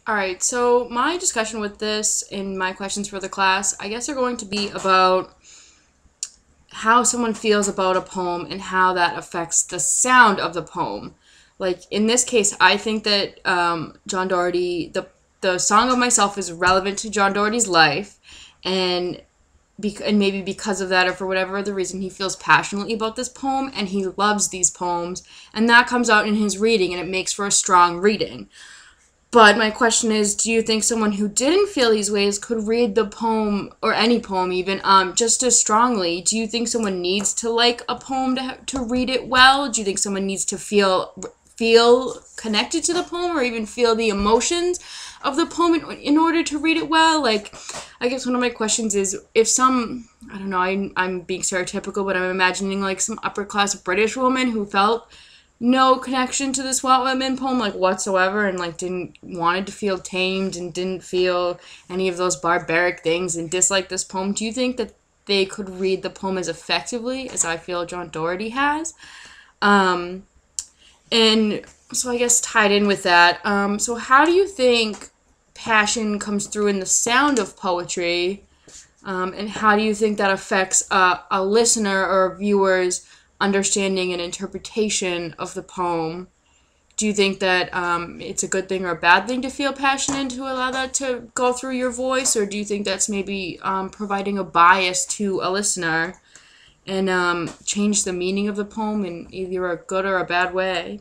All right, so my discussion with this and my questions for the class, I guess, are going to be about how someone feels about a poem and how that affects the sound of the poem. Like in this case, I think that John Doherty, the Song of Myself is relevant to John Doherty's life, and and maybe because of that or for whatever other reason, he feels passionately about this poem and he loves these poems, and that comes out in his reading, and it makes for a strong reading. But my question is, do you think someone who didn't feel these ways could read the poem, or any poem even, just as strongly? Do you think someone needs to like a poem to read it well? Do you think someone needs to feel connected to the poem or even feel the emotions of the poem in order to read it well? Like, I guess one of my questions is if I don't know, I'm being stereotypical, but I'm imagining like some upper class British woman who felt no connection to the SWAT women poem like whatsoever, and like didn't wanted to feel tamed and didn't feel any of those barbaric things and disliked this poem. Do you think that they could read the poem as effectively as I feel John Doherty has? Um, and so I guess tied in with that, so how do you think passion comes through in the sound of poetry? And how do you think that affects a listener or a viewer's understanding and interpretation of the poem? Do you think that it's a good thing or a bad thing to feel passionate and to allow that to go through your voice? Or do you think that's maybe providing a bias to a listener and change the meaning of the poem in either a good or a bad way?